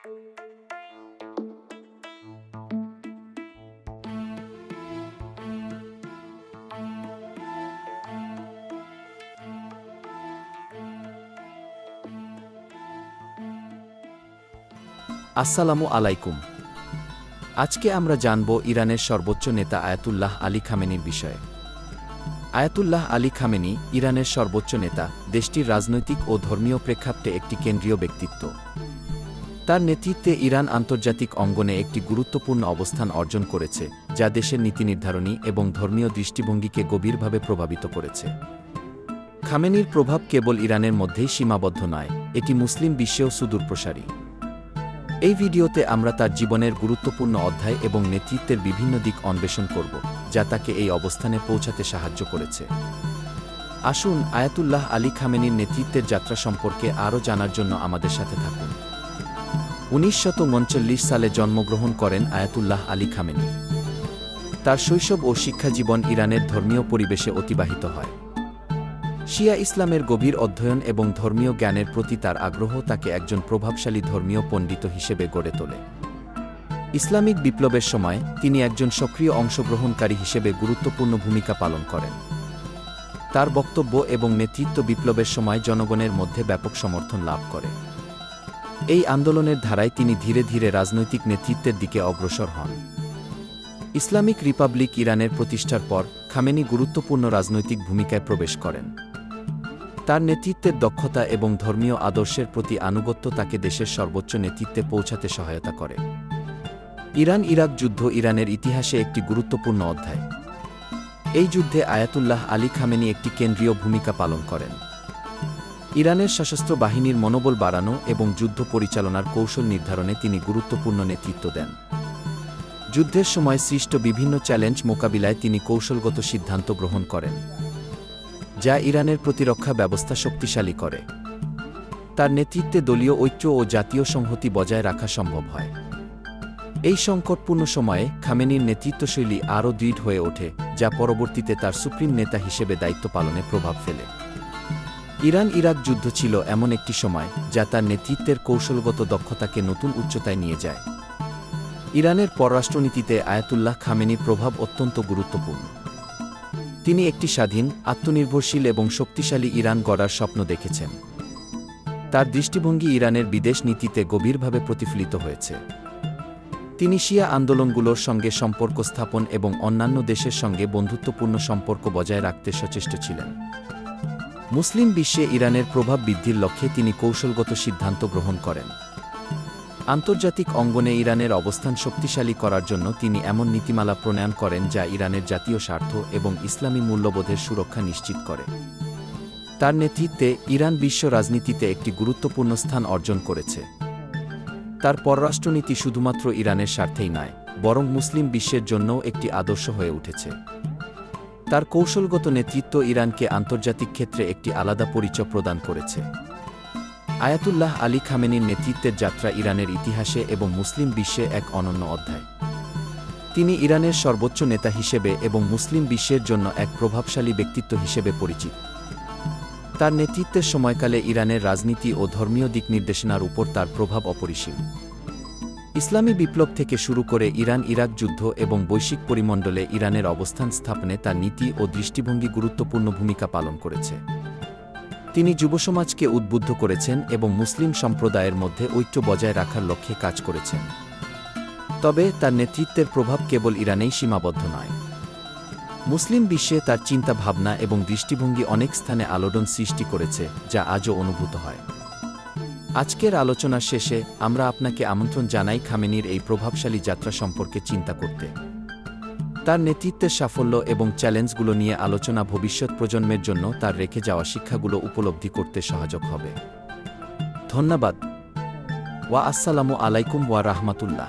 আসসালামু আলাইকুম। আজকে আমরা জানব ইরানের সর্বোচ্চ নেতা আয়াতুল্লাহ আলী খামেনির বিষয়ে। আয়াতুল্লাহ আলী খামেনি ইরানের সর্বোচ্চ নেতা, দেশটির রাজনৈতিক ও ধর্মীয় প্রেক্ষাপটে একটি কেন্দ্রীয় ব্যক্তিত্ব। তার নেতৃত্বে ইরান আন্তর্জাতিক অঙ্গনে একটি গুরুত্বপূর্ণ অবস্থান অর্জন করেছে, যা দেশের নীতি নির্ধারণী এবং ধর্মীয় দৃষ্টিভঙ্গিকে গভীরভাবে প্রভাবিত করেছে। খামেনির প্রভাব কেবল ইরানের মধ্যেই সীমাবদ্ধ নয়, এটি মুসলিম বিশ্বেও সুদূরপ্রসারী। এই ভিডিওতে আমরা তার জীবনের গুরুত্বপূর্ণ অধ্যায় এবং নেতৃত্বের বিভিন্ন দিক অন্বেষণ করব, যা তাকে এই অবস্থানে পৌঁছাতে সাহায্য করেছে। আসুন আয়াতুল্লাহ আলী খামেনির নেতৃত্বের যাত্রা সম্পর্কে আরও জানার জন্য আমাদের সাথে থাকুন। 1939 সালে জন্মগ্রহণ করেন আয়াতুল্লাহ আলী খামেনি। তার শৈশব ও শিক্ষাজীবন ইরানের ধর্মীয় পরিবেশে অতিবাহিত হয়। শিয়া ইসলামের গভীর অধ্যয়ন এবং ধর্মীয় জ্ঞানের প্রতি তার আগ্রহ তাকে একজন প্রভাবশালী ধর্মীয় পণ্ডিত হিসেবে গড়ে তোলে। ইসলামিক বিপ্লবের সময় তিনি একজন সক্রিয় অংশগ্রহণকারী হিসেবে গুরুত্বপূর্ণ ভূমিকা পালন করেন। তার বক্তব্য এবং নেতৃত্ব বিপ্লবের সময় জনগণের মধ্যে ব্যাপক সমর্থন লাভ করে। এই আন্দোলনের ধারায় তিনি ধীরে ধীরে রাজনৈতিক নেতৃত্বের দিকে অগ্রসর হন। ইসলামিক রিপাবলিক ইরানের প্রতিষ্ঠার পর খামেনি গুরুত্বপূর্ণ রাজনৈতিক ভূমিকায় প্রবেশ করেন। তার নেতৃত্বের দক্ষতা এবং ধর্মীয় আদর্শের প্রতি আনুগত্য তাকে দেশের সর্বোচ্চ নেতৃত্বে পৌঁছাতে সহায়তা করে। ইরান-ইরাক যুদ্ধ ইরানের ইতিহাসে একটি গুরুত্বপূর্ণ অধ্যায়। এই যুদ্ধে আয়াতুল্লাহ আলী খামেনি একটি কেন্দ্রীয় ভূমিকা পালন করেন। ইরানের সশস্ত্র বাহিনীর মনোবল বাড়ানো এবং যুদ্ধ পরিচালনার কৌশল নির্ধারণে তিনি গুরুত্বপূর্ণ নেতৃত্ব দেন। যুদ্ধের সময় সৃষ্ট বিভিন্ন চ্যালেঞ্জ মোকাবিলায় তিনি কৌশলগত সিদ্ধান্ত গ্রহণ করেন, যা ইরানের প্রতিরক্ষা ব্যবস্থা শক্তিশালী করে। তার নেতৃত্বে দলীয় ঐক্য ও জাতীয় সংহতি বজায় রাখা সম্ভব হয়। এই সংকটপূর্ণ সময়ে খামেনির নেতৃত্বশৈলী আরও দৃঢ় হয়ে ওঠে, যা পরবর্তীতে তার সুপ্রিম নেতা হিসেবে দায়িত্ব পালনে প্রভাব ফেলে। ইরান-ইরাক যুদ্ধ ছিল এমন একটি সময় যা তার নেতৃত্বের কৌশলগত দক্ষতাকে নতুন উচ্চতায় নিয়ে যায়। ইরানের পররাষ্ট্রনীতিতে আয়াতুল্লাহ খামেনির প্রভাব অত্যন্ত গুরুত্বপূর্ণ। তিনি একটি স্বাধীন, আত্মনির্ভরশীল এবং শক্তিশালী ইরান গড়ার স্বপ্ন দেখেছেন। তার দৃষ্টিভঙ্গি ইরানের বিদেশ নীতিতে গভীরভাবে প্রতিফলিত হয়েছে। তিনি শিয়া আন্দোলনগুলোর সঙ্গে সম্পর্ক স্থাপন এবং অন্যান্য দেশের সঙ্গে বন্ধুত্বপূর্ণ সম্পর্ক বজায় রাখতে সচেষ্ট ছিলেন। মুসলিম বিশ্বে ইরানের প্রভাব বৃদ্ধির লক্ষ্যে তিনি কৌশলগত সিদ্ধান্ত গ্রহণ করেন। আন্তর্জাতিক অঙ্গনে ইরানের অবস্থান শক্তিশালী করার জন্য তিনি এমন নীতিমালা প্রণয়ন করেন যা ইরানের জাতীয় স্বার্থ এবং ইসলামী মূল্যবোধের সুরক্ষা নিশ্চিত করে। তার নেতৃত্বে ইরান বিশ্ব রাজনীতিতে একটি গুরুত্বপূর্ণ স্থান অর্জন করেছে। তার পররাষ্ট্রনীতি শুধুমাত্র ইরানের স্বার্থেই নয়, বরং মুসলিম বিশ্বের জন্যও একটি আদর্শ হয়ে উঠেছে। তার কৌশলগত নেতৃত্ব ইরানকে আন্তর্জাতিক ক্ষেত্রে একটি আলাদা পরিচয় প্রদান করেছে। আয়াতুল্লাহ আলী খামেনির নেতৃত্বের যাত্রা ইরানের ইতিহাসে এবং মুসলিম বিশ্বে এক অনন্য অধ্যায়। তিনি ইরানের সর্বোচ্চ নেতা হিসেবে এবং মুসলিম বিশ্বের জন্য এক প্রভাবশালী ব্যক্তিত্ব হিসেবে পরিচিত। তার নেতৃত্বের সময়কালে ইরানের রাজনীতি ও ধর্মীয় দিক নির্দেশনার উপর তার প্রভাব অপরিসীম। ইসলামী বিপ্লব থেকে শুরু করে ইরান-ইরাক যুদ্ধ এবং বৈশ্বিক পরিমণ্ডলে ইরানের অবস্থান স্থাপনে তার নীতি ও দৃষ্টিভঙ্গি গুরুত্বপূর্ণ ভূমিকা পালন করেছে। তিনি যুবসমাজকে উদ্বুদ্ধ করেছেন এবং মুসলিম সম্প্রদায়ের মধ্যে ঐক্য বজায় রাখার লক্ষ্যে কাজ করেছেন। তবে তার নেতৃত্বের প্রভাব কেবল ইরানেই সীমাবদ্ধ নয়। মুসলিম বিশ্বে তার চিন্তা ভাবনা এবং দৃষ্টিভঙ্গি অনেক স্থানে আলোড়ন সৃষ্টি করেছে, যা আজও অনুভূত হয়। আজকের আলোচনার শেষে আমরা আপনাকে আমন্ত্রণ জানাই খামেনির এই প্রভাবশালী যাত্রা সম্পর্কে চিন্তা করতে। তার নেতৃত্বের সাফল্য এবং চ্যালেঞ্জগুলো নিয়ে আলোচনা ভবিষ্যৎ প্রজন্মের জন্য তার রেখে যাওয়া শিক্ষাগুলো উপলব্ধি করতে সহায়ক হবে। ধন্যবাদ। আসসালামু আলাইকুম ওয়া রাহমাতুল্লাহ।